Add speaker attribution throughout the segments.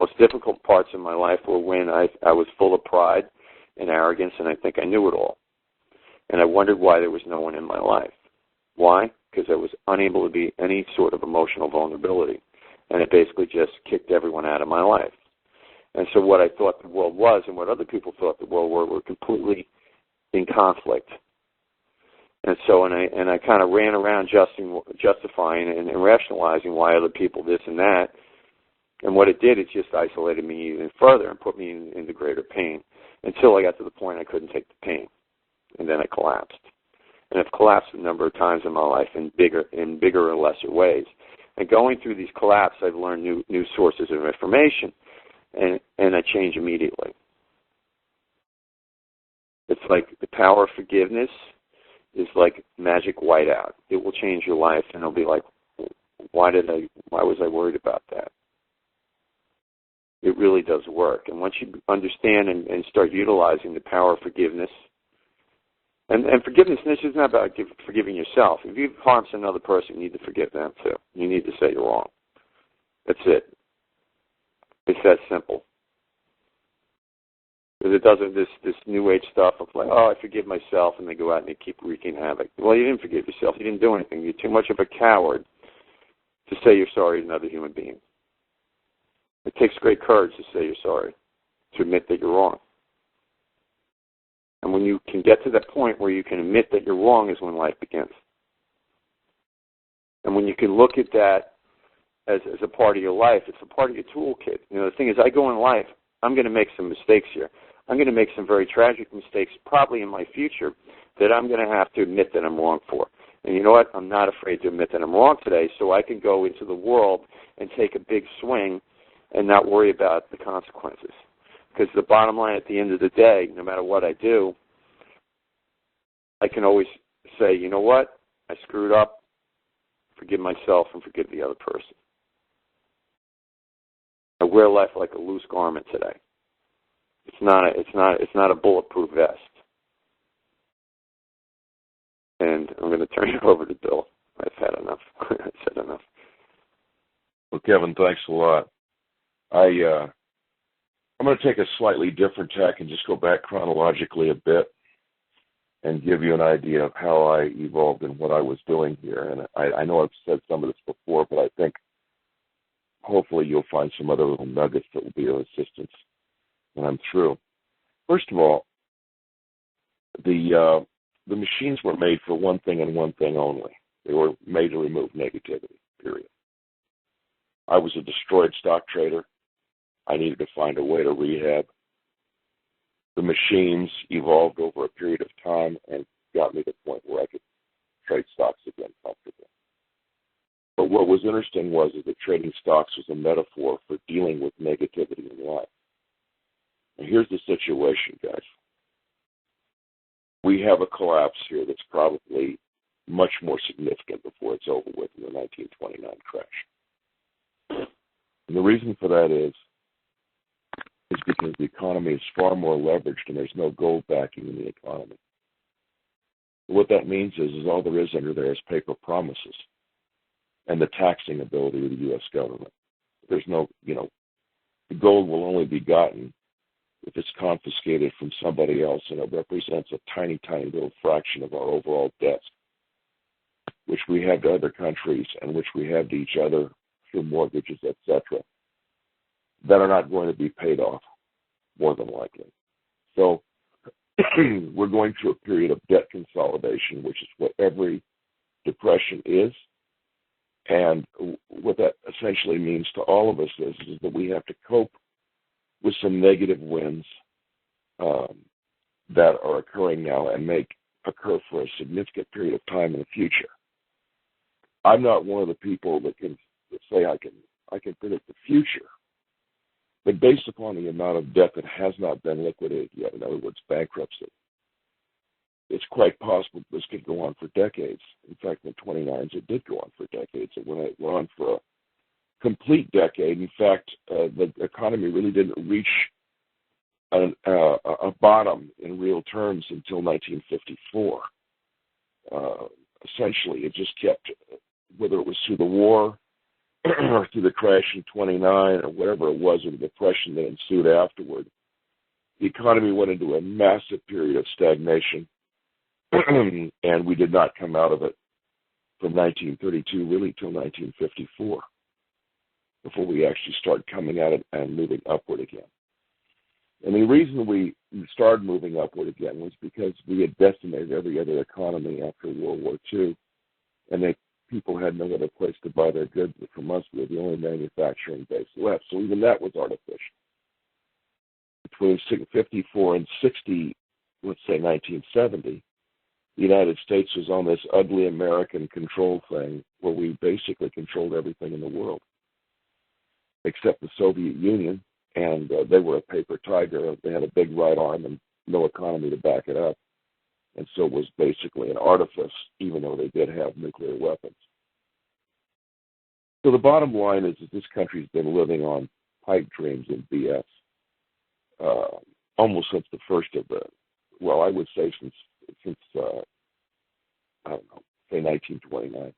Speaker 1: most difficult parts of my life were when I was full of pride and arrogance, and I think I knew it all. And I wondered why there was no one in my life. Why? Because I was unable to be any sort of emotional vulnerability. And it basically just kicked everyone out of my life. And so what I thought the world was and what other people thought the world were completely in conflict. And so, and I kind of ran around justifying and rationalizing why other people this and that. And what it did, it just isolated me even further and put me into greater pain until I got to the point I couldn't take the pain. And then I collapsed. And I've collapsed a number of times in my life in bigger or lesser ways. And going through these collapses, I've learned new sources of information, and I change immediately. It's like the power of forgiveness is like magic whiteout. It will change your life, and it'll be like, why was I worried about that? It really does work. And once you understand and start utilizing the power of forgiveness, and forgiveness is not about forgiving yourself. If you've harmed another person, you need to forgive them too. You need to say you're wrong. That's it. It's that simple. Because it doesn't, this new age stuff of like, oh, I forgive myself, and they go out and they keep wreaking havoc. Well, you didn't forgive yourself. You didn't do anything. You're too much of a coward to say you're sorry to another human being. It takes great courage to say you're sorry, to admit that you're wrong. And when you can get to that point where you can admit that you're wrong is when life begins. And when you can look at that as a part of your life, it's a part of your toolkit. You know, the thing is, I go in life, I'm going to make some mistakes here. I'm going to make some very tragic mistakes probably in my future that I'm going to have to admit that I'm wrong for. And you know what? I'm not afraid to admit that I'm wrong today, so I can go into the world and take a big swing and not worry about the consequences. Because the bottom line at the end of the day, no matter what I do, I can always say, you know what? I screwed up. Forgive myself and forgive the other person. I wear life like a loose garment today. It's not a bulletproof vest. And I'm going to turn it over to Bill. I've had enough. I've said enough.
Speaker 2: Well, Kevin, thanks a lot. I'm going to take a slightly different tack and just go back chronologically a bit and give you an idea of how I evolved and what I was doing here. And I know I've said some of this before, but I think hopefully you'll find some other little nuggets that will be of assistance when I'm through. First of all, the machines were made for one thing and one thing only. They were made to remove negativity, period. I was a destroyed stock trader. I needed to find a way to rehab. The machines evolved over a period of time and got me to the point where I could trade stocks again comfortably. But what was interesting was that trading stocks was a metaphor for dealing with negativity in life. And here's the situation, guys. We have a collapse here that's probably much more significant before it's over with in the 1929 crash. And the reason for that is because the economy is far more leveraged and there's no gold backing in the economy. What that means is all there is under there is paper promises and the taxing ability of the U.S. government. There's no, the gold will only be gotten if it's confiscated from somebody else, and it represents a tiny, tiny little fraction of our overall debt, which we have to other countries and which we have to each other through mortgages, etc., that are not going to be paid off, more than likely. So we're going through a period of debt consolidation, which is what every depression is. And what that essentially means to all of us is that we have to cope with some negative winds that are occurring now and may occur for a significant period of time in the future. I'm not one of the people that can say I can predict the future, but based upon the amount of debt that has not been liquidated yet, in other words, bankruptcy, it's quite possible this could go on for decades. In fact, in the 29s, it did go on for decades. It went on for a complete decade. In fact, the economy really didn't reach a bottom in real terms until 1954. Essentially, it just kept, whether it was through the war or through the crash in 29 or whatever it was, or the depression that ensued afterward, the economy went into a massive period of stagnation, and we did not come out of it from 1932 really till 1954 before we actually started coming at it and moving upward again. And the reason we started moving upward again was because we had decimated every other economy after World War II, and people had no other place to buy their goods but from us. We were the only manufacturing base left, so even that was artificial. Between 54 and 60, let's say 1970, the United States was on this ugly American control thing where we basically controlled everything in the world, except the Soviet Union, and they were a paper tiger. They had a big right arm and no economy to back it up, and so it was basically an artifice, even though they did have nuclear weapons. So the bottom line is that this country's been living on pipe dreams and BS almost since the first of the, well, I would say since I don't know, say 1929,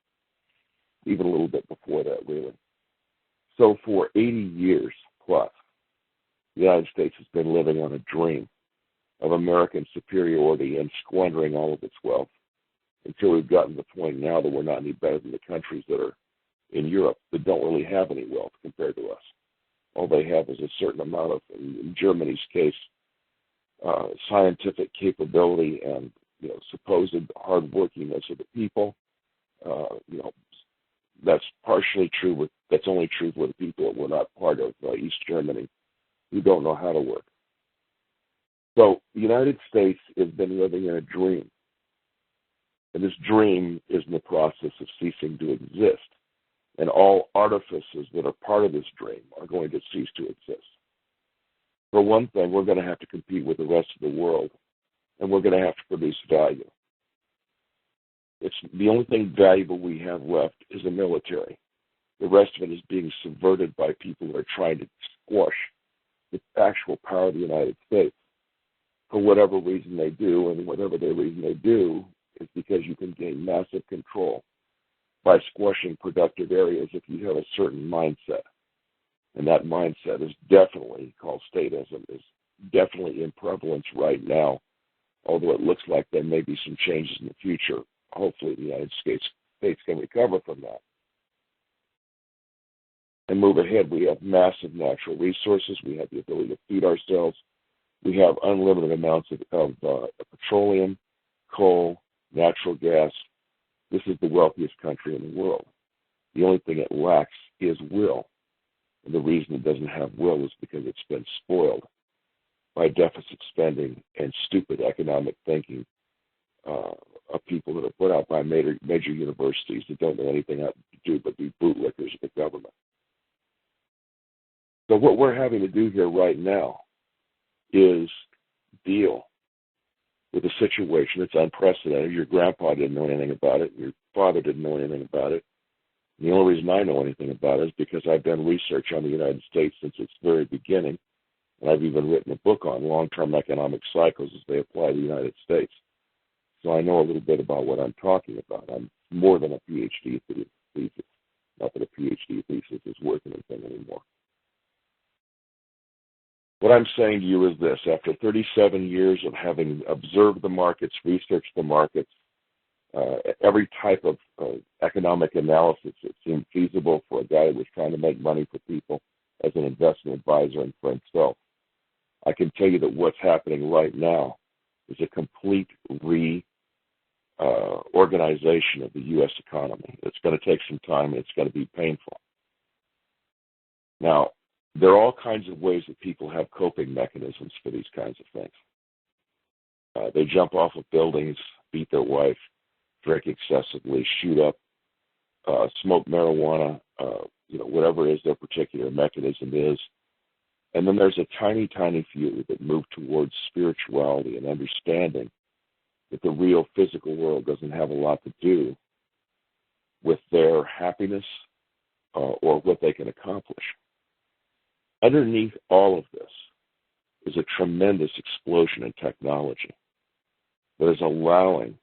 Speaker 2: even a little bit before that, really. So for 80 years plus, the United States has been living on a dream of American superiority and squandering all of its wealth until we've gotten to the point now that we're not any better than the countries that are in Europe that don't really have any wealth compared to us. All they have is a certain amount of, in Germany's case, scientific capability and supposed hardworkingness of the people. That's partially true. That's only true for the people that were not part of East Germany, who don't know how to work. So the United States has been living in a dream, and this dream is in the process of ceasing to exist. And all artifices that are part of this dream are going to cease to exist. For one thing, we're going to have to compete with the rest of the world, and we're going to have to produce value. It's the only thing valuable we have left is the military. The rest of it is being subverted by people who are trying to squash the actual power of the United States. For whatever reason they do, and whatever the reason they do, is because you can gain massive control by squashing productive areas if you have a certain mindset. And that mindset is definitely called statism, is definitely in prevalence right now, although it looks like there may be some changes in the future. Hopefully the United States can recover from that and move ahead. We have massive natural resources. We have the ability to feed ourselves. We have unlimited amounts of petroleum, coal, natural gas. This is the wealthiest country in the world. The only thing it lacks is will. And the reason it doesn't have will is because it's been spoiled by deficit spending and stupid economic thinking of people that are put out by major universities that don't know anything to do but be bootlickers of the government. So what we're having to do here right now is deal with a situation that's unprecedented. Your grandpa didn't know anything about it. Your father didn't know anything about it. And the only reason I know anything about it is because I've done research on the United States since its very beginning, and I've even written a book on long-term economic cycles as they apply to the United States. So I know a little bit about what I'm talking about. I'm more than a PhD thesis. Not that a PhD thesis is worth anything anymore. What I'm saying to you is this: after 37 years of having observed the markets, researched the markets, every type of economic analysis that seemed feasible for a guy who was trying to make money for people as an investment advisor and for himself, I can tell you that what's happening right now is a complete reorganization of the U.S. economy. It's going to take some time, and it's going to be painful. Now, there are all kinds of ways that people have coping mechanisms for these kinds of things. They jump off of buildings, beat their wife, drink excessively, shoot up, smoke marijuana, whatever it is their particular mechanism is. And then there's a tiny, tiny few that move towards spirituality and understanding that the real physical world doesn't have a lot to do with their happiness or what they can accomplish. Underneath all of this is a tremendous explosion in technology that is allowing,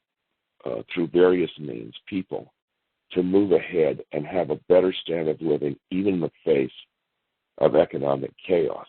Speaker 2: through various means, people to move ahead and have a better standard of living, even in the face of economic chaos.